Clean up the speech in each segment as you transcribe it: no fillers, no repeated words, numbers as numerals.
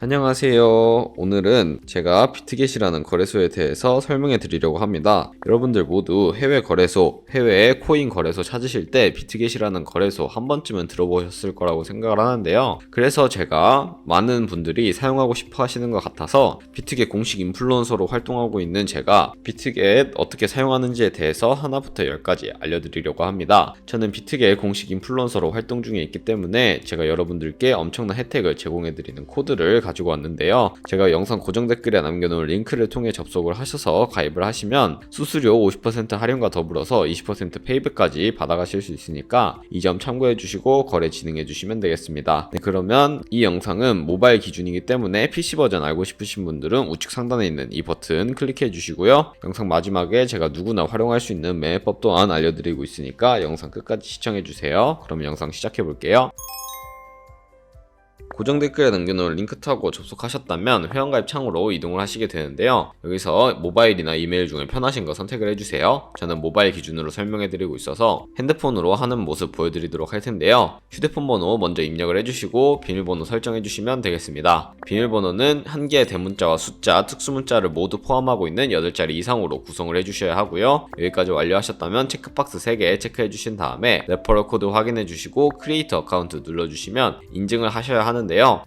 안녕하세요. 오늘은 제가 비트겟이라는 거래소에 대해서 설명해 드리려고 합니다. 여러분들 모두 해외 거래소, 해외 코인 거래소 찾으실 때 비트겟이라는 거래소 한 번쯤은 들어보셨을 거라고 생각을 하는데요. 그래서 제가 많은 분들이 사용하고 싶어 하시는 것 같아서 비트겟 공식 인플루언서로 활동하고 있는 제가 비트겟 어떻게 사용하는지에 대해서 하나부터 10까지 알려드리려고 합니다. 저는 비트겟 공식 인플루언서로 활동 중에 있기 때문에 제가 여러분들께 엄청난 혜택을 제공해 드리는 코드를 가지고 왔는데요. 제가 영상 고정 댓글에 남겨놓은 링크를 통해 접속을 하셔서 가입을 하시면 수수료 50% 할인과 더불어서 20% 페이백까지 받아가실 수 있으니까 이 점 참고해 주시고 거래 진행해 주시면 되겠습니다. 네, 그러면 이 영상은 모바일 기준이기 때문에 PC 버전 알고 싶으신 분들은 우측 상단에 있는 이 버튼 클릭해 주시고요. 영상 마지막에 제가 누구나 활용할 수 있는 매매법 또한 알려드리고 있으니까 영상 끝까지 시청해 주세요. 그럼 영상 시작해 볼게요. 고정 댓글에 남겨놓은 링크 타고 접속하셨다면 회원가입 창으로 이동을 하시게 되는데요. 여기서 모바일이나 이메일 중에 편하신 거 선택을 해주세요. 저는 모바일 기준으로 설명해드리고 있어서 핸드폰으로 하는 모습 보여드리도록 할 텐데요. 휴대폰 번호 먼저 입력을 해주시고 비밀번호 설정해주시면 되겠습니다. 비밀번호는 한 개의 대문자와 숫자, 특수문자를 모두 포함하고 있는 8자리 이상으로 구성을 해주셔야 하고요. 여기까지 완료하셨다면 체크박스 3개 체크해주신 다음에 레퍼럴 코드 확인해주시고 크리에이터 어카운트 눌러주시면 인증을 하셔야 하는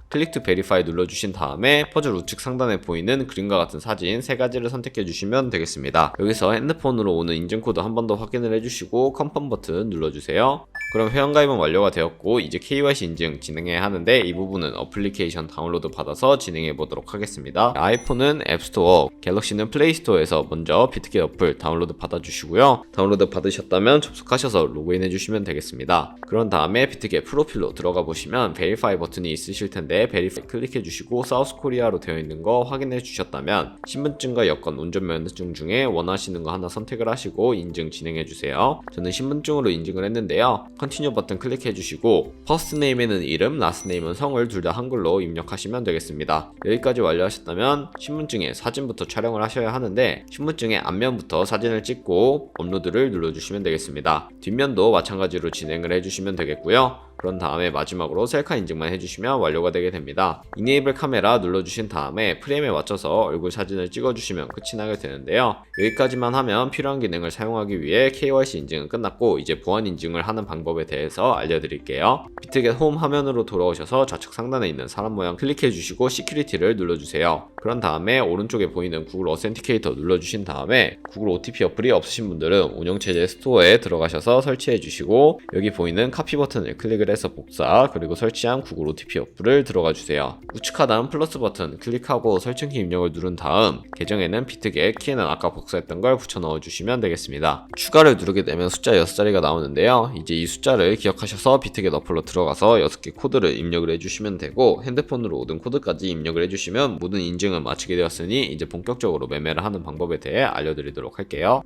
클릭 투 베리파이 눌러주신 다음에 퍼즐 우측 상단에 보이는 그림과 같은 사진 3가지를 선택해 주시면 되겠습니다. 여기서 핸드폰으로 오는 인증코드 한 번 더 확인을 해주시고 컨펌 버튼 눌러주세요. 그럼 회원가입은 완료가 되었고 이제 KYC 인증 진행해야 하는데 이 부분은 어플리케이션 다운로드 받아서 진행해 보도록 하겠습니다. 아이폰은 앱스토어, 갤럭시는 플레이스토어에서 먼저 비트겟 어플 다운로드 받아주시고요. 다운로드 받으셨다면 접속하셔서 로그인 해주시면 되겠습니다. 그런 다음에 비트겟 프로필로 들어가 보시면 베리파이 버튼이 있으실 텐데 베리파이 클릭해 주시고 사우스 코리아로 되어 있는 거 확인해 주셨다면 신분증과 여권, 운전면허증 중에 원하시는 거 하나 선택을 하시고 인증 진행해 주세요. 저는 신분증으로 인증을 했는데요. 컨티뉴 버튼 클릭해 주시고 퍼스트 네임에는 이름, 라스트 네임은 성을 둘 다 한글로 입력하시면 되겠습니다. 여기까지 완료하셨다면 신분증에 사진부터 촬영을 하셔야 하는데 신분증의 앞면부터 사진을 찍고 업로드를 눌러주시면 되겠습니다. 뒷면도 마찬가지로 진행을 해주시면 되겠고요. 그런 다음에 마지막으로 셀카 인증만 해주시면 완료가 되게 됩니다. 이네이블 카메라 눌러주신 다음에 프레임에 맞춰서 얼굴 사진을 찍어주시면 끝이 나게 되는데요. 여기까지만 하면 필요한 기능을 사용하기 위해 KYC 인증은 끝났고 이제 보안 인증을 하는 방법에 대해서 알려드릴게요. 비트겟 홈 화면으로 돌아오셔서 좌측 상단에 있는 사람 모양 클릭해 주시고 시큐리티를 눌러주세요. 그런 다음에 오른쪽에 보이는 구글 어센티케이터 눌러주신 다음에 구글 OTP 어플이 없으신 분들은 운영체제 스토어에 들어가셔서 설치해 주시고 여기 보이는 카피 버튼을 클릭을 해서 복사, 그리고 설치한 구글 OTP 어플을 들어가 주세요. 우측 하단 플러스 버튼 클릭하고 설정키 입력을 누른 다음 계정에는 비트겟 키에는 아까 복사했던 걸 붙여 넣어 주시면 되겠습니다. 추가를 누르게 되면 숫자 6자리가 나오는데요. 이제 이 숫자를 기억하셔서 비트겟 어플로 들어가서 6개 코드를 입력을 해주시면 되고 핸드폰으로 오든 코드까지 입력을 해주시면 모든 인증은 마치게 되었으니 이제 본격적으로 매매를 하는 방법에 대해 알려드리도록 할게요.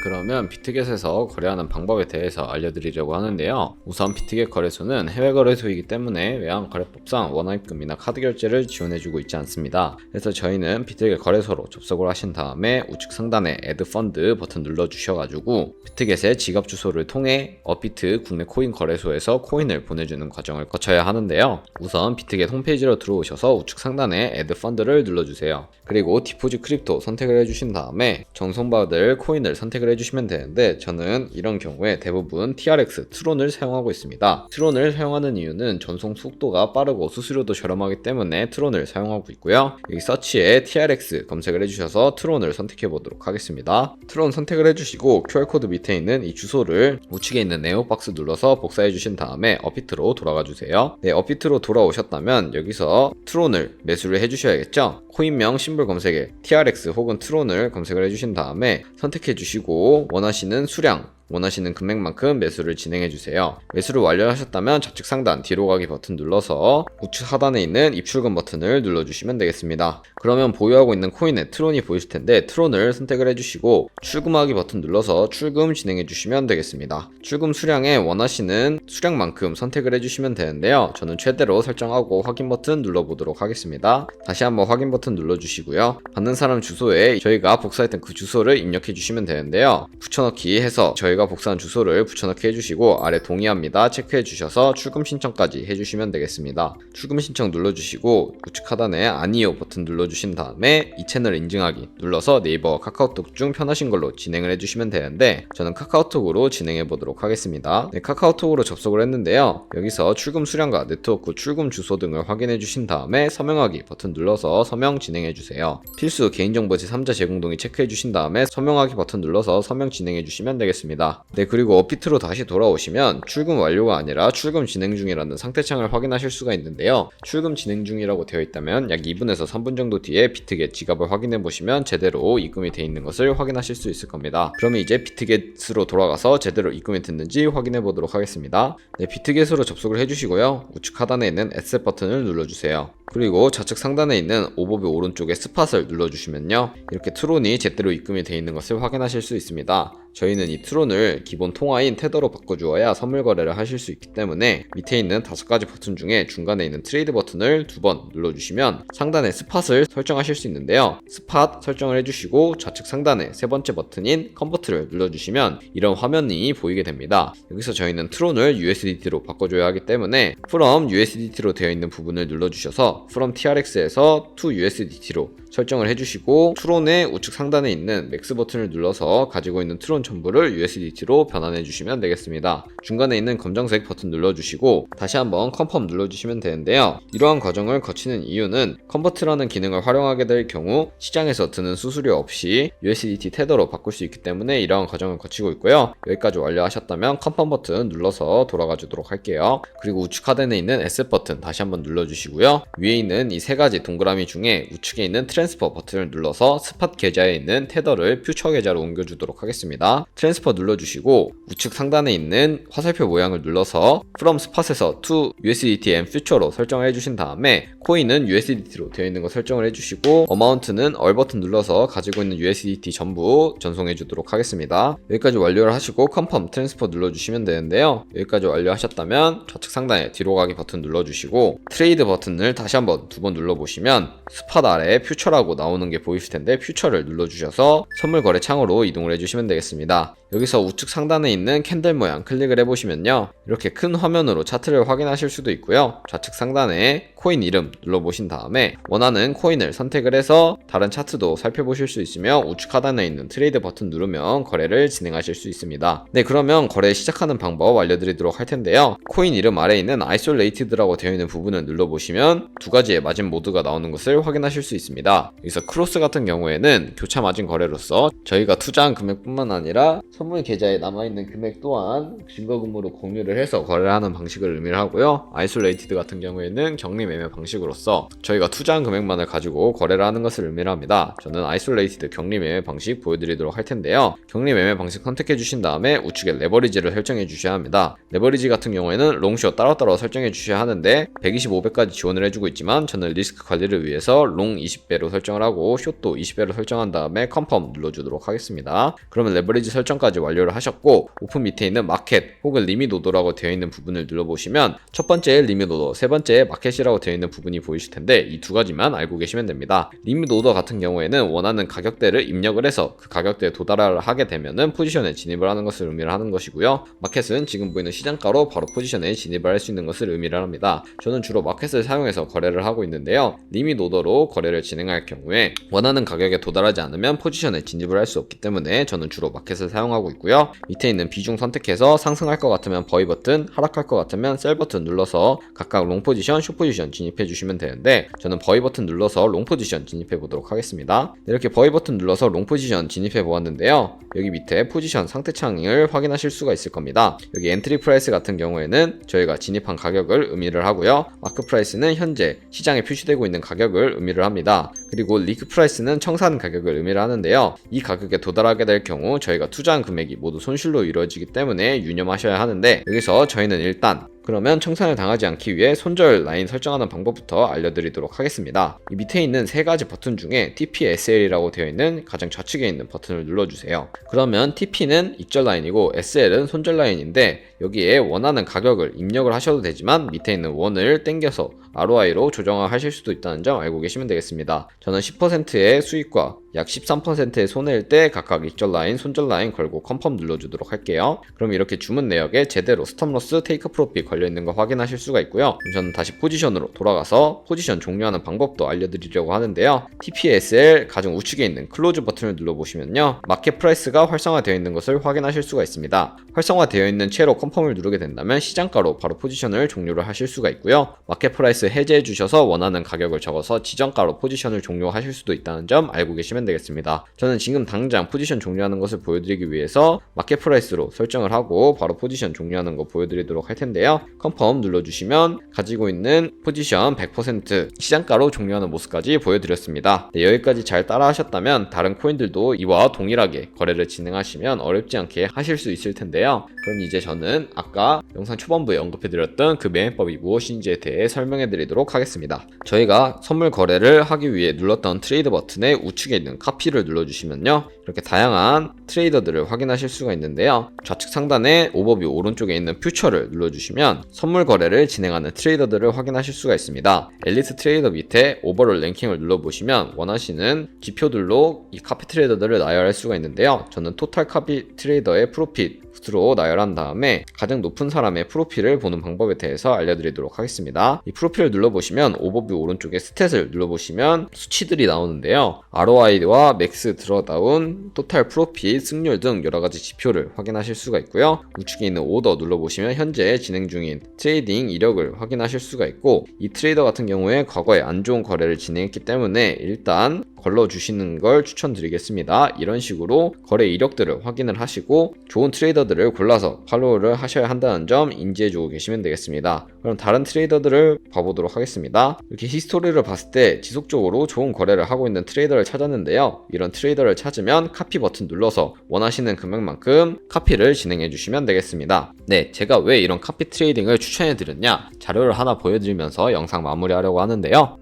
그러면 비트겟에서 거래하는 방법에 대해서 알려드리려고 하는데요. 우선 비트겟 거래소는 해외 거래소이기 때문에 외환거래법상 원화입금이나 카드 결제를 지원해주고 있지 않습니다. 그래서 저희는 비트겟 거래소로 접속을 하신 다음에 우측 상단에 Add Fund 버튼 눌러주셔가지고 비트겟의 지갑 주소를 통해 업비트 국내 코인 거래소에서 코인을 보내주는 과정을 거쳐야 하는데요. 우선 비트겟 홈페이지로 들어오셔서 우측 상단에 Add Fund를 눌러주세요. 그리고 디포짓 크립토 선택을 해주신 다음에 전송받을 코인을 선택을 해주시면 되는데 저는 이런 경우에 대부분 TRX 트론을 사용하고 있습니다. 트론을 사용하는 이유는 전송 속도가 빠르고 수수료도 저렴하기 때문에 트론을 사용하고 있고요. 여기 서치에 TRX 검색을 해주셔서 트론을 선택해 보도록 하겠습니다. 트론 선택을 해주시고 QR코드 밑에 있는 이 주소를 우측에 있는 네오박스 눌러서 복사해 주신 다음에 업비트로 돌아가 주세요. 네, 업비트로 돌아오셨다면 여기서 트론을 매수를 해주셔야겠죠. 코인명 심볼 검색에 TRX 혹은 트론을 검색을 해주신 다음에 선택해 주시고 원하시는 수량, 원하시는 금액만큼 매수를 진행해주세요. 매수를 완료하셨다면 좌측 상단 뒤로 가기 버튼 눌러서 우측 하단에 있는 입출금 버튼을 눌러주시면 되겠습니다. 그러면 보유하고 있는 코인에 트론이 보이실 텐데 트론을 선택을 해주시고 출금하기 버튼 눌러서 출금 진행해주시면 되겠습니다. 출금 수량에 원하시는 수량만큼 선택을 해주시면 되는데요. 저는 최대로 설정하고 확인 버튼 눌러보도록 하겠습니다. 다시 한번 확인 버튼 눌러주시고요. 받는 사람 주소에 저희가 복사했던 그 주소를 입력해주시면 되는데요. 붙여넣기 해서 저희가 저희가 복사한 주소를 붙여넣기 해주시고 아래 동의합니다 체크해 주셔서 출금 신청까지 해주시면 되겠습니다. 출금 신청 눌러주시고 우측 하단에 아니요 버튼 눌러주신 다음에 이 채널 인증하기 눌러서 네이버 카카오톡 중 편하신 걸로 진행을 해주시면 되는데 저는 카카오톡으로 진행해 보도록 하겠습니다. 네, 카카오톡으로 접속을 했는데요. 여기서 출금 수량과 네트워크 출금 주소 등을 확인해 주신 다음에 서명하기 버튼 눌러서 서명 진행해 주세요. 필수 개인정보 제3자 제공 동의 체크해 주신 다음에 서명하기 버튼 눌러서 서명 진행해 주시면 되겠습니다. 네, 그리고 업비트로 다시 돌아오시면 출금 완료가 아니라 출금 진행 중이라는 상태창을 확인하실 수가 있는데요. 출금 진행 중이라고 되어 있다면 약 2분에서 3분 정도 뒤에 비트겟 지갑을 확인해 보시면 제대로 입금이 되어 있는 것을 확인하실 수 있을 겁니다. 그러면 이제 비트겟으로 돌아가서 제대로 입금이 됐는지 확인해 보도록 하겠습니다. 네, 비트겟으로 접속을 해주시고요. 우측 하단에 있는 에셋 버튼을 눌러주세요. 그리고 좌측 상단에 있는 오버뷰 오른쪽에 스팟을 눌러주시면요. 이렇게 트론이 제대로 입금이 되어 있는 것을 확인하실 수 있습니다. 저희는 이 트론을 기본 통화인 테더로 바꿔주어야 선물 거래를 하실 수 있기 때문에 밑에 있는 5가지 버튼 중에 중간에 있는 트레이드 버튼을 2번 눌러주시면 상단에 스팟을 설정하실 수 있는데요. 스팟 설정을 해주시고 좌측 상단에 세 번째 버튼인 컨버트를 눌러주시면 이런 화면이 보이게 됩니다. 여기서 저희는 트론을 USDT로 바꿔줘야 하기 때문에 from USDT로 되어 있는 부분을 눌러주셔서 from TRX에서 to USDT로 설정을 해주시고 트론의 우측 상단에 있는 맥스 버튼을 눌러서 가지고 있는 트론 전부를 USDT로 변환해 주시면 되겠습니다. 중간에 있는 검정색 버튼 눌러주시고 다시 한번 컨펌 눌러주시면 되는데요. 이러한 과정을 거치는 이유는 컨버트라는 기능을 활용하게 될 경우 시장에서 드는 수수료 없이 USDT 테더로 바꿀 수 있기 때문에 이러한 과정을 거치고 있고요. 여기까지 완료하셨다면 컨펌 버튼 눌러서 돌아가 주도록 할게요. 그리고 우측 하단에 있는 에셋 버튼 다시 한번 눌러주시고요. 위에 있는 이 세 가지 동그라미 중에 우측에 있는 트랜스퍼 버튼을 눌러서 스팟 계좌에 있는 테더를 퓨처 계좌로 옮겨주도록 하겠습니다. 트랜스퍼 눌러주시고 우측 상단에 있는 화살표 모양을 눌러서 from spot에서 to USDT and future로 설정을 해주신 다음에 코인은 USDT로 되어 있는 거 설정을 해주시고 어마운트는 얼 버튼 눌러서 가지고 있는 USDT 전부 전송해 주도록 하겠습니다. 여기까지 완료를 하시고 컨펌 트랜스퍼 눌러주시면 되는데요. 여기까지 완료하셨다면 좌측 상단에 뒤로 가기 버튼 눌러주시고 트레이드 버튼을 다시 한번 2번 눌러보시면 스팟 아래에 퓨처라고 나오는 게 보이실 텐데 퓨처를 눌러주셔서 선물 거래 창으로 이동을 해주시면 되겠습니다. 여기서 우측 상단에 있는 캔들 모양 클릭을 해보시면요. 이렇게 큰 화면으로 차트를 확인하실 수도 있고요. 좌측 상단에 코인 이름 눌러보신 다음에 원하는 코인을 선택을 해서 다른 차트도 살펴보실 수 있으며 우측 하단에 있는 트레이드 버튼 누르면 거래를 진행하실 수 있습니다. 네, 그러면 거래 시작하는 방법 알려드리도록 할 텐데요. 코인 이름 아래에 있는 Isolated라고 되어 있는 부분을 눌러보시면 두 가지의 마진 모드가 나오는 것을 확인하실 수 있습니다. 여기서 크로스 같은 경우에는 교차 마진 거래로서 저희가 투자한 금액뿐만 아니라 선물 계좌에 남아있는 금액 또한 증거금으로 공유를 해서 거래를 하는 방식을 의미를 하고요. 아이솔레이티드 같은 경우에는 격리 매매 방식으로서 저희가 투자한 금액만을 가지고 거래를 하는 것을 의미를 합니다. 저는 아이솔레이티드 격리 매매 방식 보여드리도록 할 텐데요. 격리 매매 방식 선택해 주신 다음에 우측에 레버리지를 설정해 주셔야 합니다. 레버리지 같은 경우에는 롱숏 따로따로 설정해 주셔야 하는데 125배까지 지원을 해주고 있지만 저는 리스크 관리를 위해서 롱 20배로 설정을 하고 숏도 20배로 설정한 다음에 컨펌 눌러주도록 하겠습니다. 그러면 레버리지 설정까지 완료를 하셨고 오픈 밑에 있는 마켓 혹은 리밋 오더라고 되어 있는 부분을 눌러보시면 첫 번째 리밋 오더, 세 번째 마켓이라고 되어 있는 부분이 보이실 텐데 이 두 가지만 알고 계시면 됩니다. 리밋 오더 같은 경우에는 원하는 가격대를 입력을 해서 그 가격대에 도달을 하게 되면은 포지션에 진입을 하는 것을 의미를 하는 것이고요. 마켓은 지금 보이는 시장가로 바로 포지션에 진입을 할 수 있는 것을 의미를 합니다. 저는 주로 마켓을 사용해서 거래를 하고 있는데요. 리밋 오더로 거래를 진행할 경우에 원하는 가격에 도달하지 않으면 포지션에 진입을 할 수 없기 때문에 저는 주로 마켓을 사용하고 있고요. 밑에 있는 비중 선택해서 상승할 것 같으면 버이 버튼, 하락할 것 같으면 셀 버튼 눌러서 각각 롱 포지션, 숏 포지션 진입해 주시면 되는데 저는 버이 버튼 눌러서 롱 포지션 진입해 보도록 하겠습니다. 이렇게 버이 버튼 눌러서 롱 포지션 진입해 보았는데요. 여기 밑에 포지션 상태창을 확인하실 수가 있을 겁니다. 여기 엔트리 프라이스 같은 경우에는 저희가 진입한 가격을 의미를 하고요. 마크 프라이스는 현재 시장에 표시되고 있는 가격을 의미를 합니다. 그리고 리크 프라이스는 청산 가격을 의미를 하는데요. 이 가격에 도달하게 될 경우 저희가 투자한 금액이 모두 손실로 이루어지기 때문에 유념하셔야 하는데 여기서 저희는 일단 그러면 청산을 당하지 않기 위해 손절 라인 설정하는 방법부터 알려드리도록 하겠습니다. 이 밑에 있는 세 가지 버튼 중에 TP/SL이라고 되어 있는 가장 좌측에 있는 버튼을 눌러주세요. 그러면 TP는 입절 라인이고 SL은 손절 라인인데 여기에 원하는 가격을 입력을 하셔도 되지만 밑에 있는 원을 땡겨서 ROI로 조정을 하실 수도 있다는 점 알고 계시면 되겠습니다. 저는 10%의 수익과 약 13%의 손해일 때 각각 익절 라인, 손절 라인 걸고 컨펌 눌러주도록 할게요. 그럼 이렇게 주문 내역에 제대로 스톱로스, 테이크 프로핏 걸려있는 거 확인하실 수가 있고요. 그럼 저는 다시 포지션으로 돌아가서 포지션 종료하는 방법도 알려드리려고 하는데요. TPSL 가장 우측에 있는 클로즈 버튼을 눌러보시면요, 마켓 프라이스가 활성화되어 있는 것을 확인하실 수가 있습니다. 활성화되어 있는 채로 컨펌을 누르게 된다면 시장가로 바로 포지션을 종료를 하실 수가 있고요. 마켓 프라이스 해제해 주셔서 원하는 가격을 적어서 지정가로 포지션을 종료하실 수도 있다는 점 알고 계시면 되겠습니다. 저는 지금 당장 포지션 종료하는 것을 보여드리기 위해서 마켓 프라이스로 설정을 하고 바로 포지션 종료하는 거 보여드리도록 할 텐데요. 컨펌 눌러주시면 가지고 있는 포지션 100% 시장가로 종료하는 모습까지 보여드렸습니다. 네, 여기까지 잘 따라 하셨다면 다른 코인들도 이와 동일하게 거래를 진행하시면 어렵지 않게 하실 수 있을 텐데요. 그럼 이제 저는 아까 영상 초반부에 언급해드렸던 그 매매법이 무엇인지에 대해 설명해드리도록 하겠습니다. 저희가 선물 거래를 하기 위해 눌렀던 트레이드 버튼의 우측에 있는 카피를 눌러주시면요, 이렇게 다양한 트레이더들을 확인하실 수가 있는데요. 좌측 상단에 오버뷰 오른쪽에 있는 퓨처를 눌러주시면 선물 거래를 진행하는 트레이더들을 확인하실 수가 있습니다. 엘리트 트레이더 밑에 오버롤 랭킹을 눌러보시면 원하시는 지표들로 이 카피 트레이더들을 나열할 수가 있는데요. 저는 토탈 카피 트레이더의 프로핏으로 나열한 다음에 가장 높은 사람의 프로필을 보는 방법에 대해서 알려드리도록 하겠습니다. 이 프로필을 눌러보시면 오버뷰 오른쪽에 스탯을 눌러보시면 수치들이 나오는데요. ROI와 맥스 드러다운, 토탈 프로핏, 승률 등 여러가지 지표를 확인하실 수가 있고요. 우측에 있는 오더 눌러보시면 현재 진행 중인 트레이딩 이력을 확인하실 수가 있고, 이 트레이더 같은 경우에 과거에 안 좋은 거래를 진행했기 때문에 일단 걸러주시는 걸 추천드리겠습니다. 이런 식으로 거래 이력들을 확인을 하시고 좋은 트레이더들을 골라서 팔로우를 하셔야 한다는 점 인지해주고 계시면 되겠습니다. 그럼 다른 트레이더들을 봐보도록 하겠습니다. 이렇게 히스토리를 봤을 때 지속적으로 좋은 거래를 하고 있는 트레이더를 찾았는데요. 이런 트레이더를 찾으면 카피 버튼 눌러서 원하시는 금액만큼 카피를 진행해 주시면 되겠습니다. 네, 제가 왜 이런 카피 트레이딩을 추천해 드렸냐, 자료를 하나 보여드리면서 영상 마무리하려고 하는데요.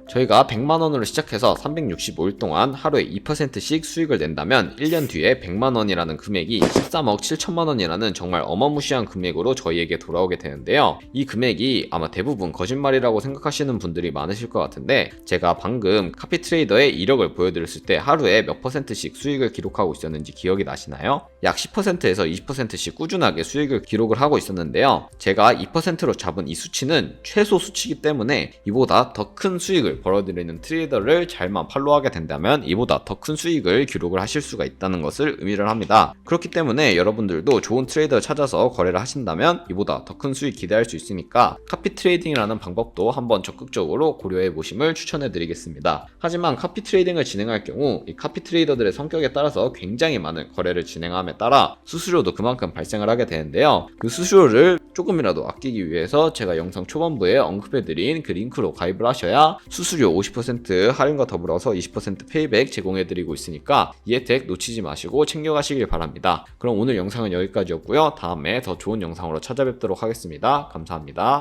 저희가 100만원으로 시작해서 365일 동안 하루에 2%씩 수익을 낸다면 1년 뒤에 100만원이라는 금액이 13억 7천만원이라는 정말 어마무시한 금액으로 저희에게 돌아오게 되는데요. 이 금액이 아마 대부분 거짓말이라고 생각하시는 분들이 많으실 것 같은데, 제가 방금 카피 트레이더의 이력을 보여드렸을 때 하루에 몇 %씩 수익을 기록하고 있었는지 기억이 나시나요? 약 10%에서 20%씩 꾸준하게 수익을 기록을 하고 있었는데요. 제가 2%로 잡은 이 수치는 최소 수치이기 때문에 이보다 더 큰 수익을 벌어들이는 트레이더를 잘만 팔로우하게 된다면 이보다 더 큰 수익을 기록을 하실 수가 있다는 것을 의미를 합니다. 그렇기 때문에 여러분들도 좋은 트레이더를 찾아서 거래를 하신다면 이보다 더 큰 수익 기대할 수 있으니까 카피 트레이딩이라는 방법도 한번 적극적으로 고려해 보심을 추천해 드리겠습니다. 하지만 카피 트레이딩을 진행할 경우 이 카피 트레이더들의 성격에 따라서 굉장히 많은 거래를 진행함에 따라 수수료도 그만큼 발생을 하게 되는데요. 그 수수료를 조금이라도 아끼기 위해서 제가 영상 초반부에 언급해드린 그 링크로 가입을 하셔야 수수료 50% 할인과 더불어서 20% 페이백 제공해드리고 있으니까 이 혜택 놓치지 마시고 챙겨가시길 바랍니다. 그럼 오늘 영상은 여기까지였고요. 다음에 더 좋은 영상으로 찾아뵙도록 하겠습니다. 감사합니다.